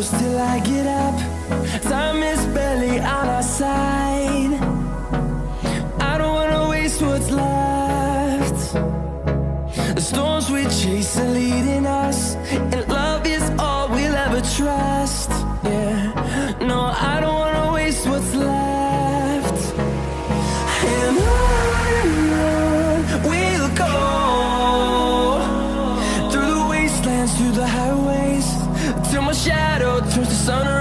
close till I get up. Time is barely on our side. I don't wanna waste what's left. The storms we chase are leading us, and love is all we'll ever trust. Yeah, no, I don't wanna waste what's left. And on we'll go, through the wastelands, through the highways, till my shadow turns to sun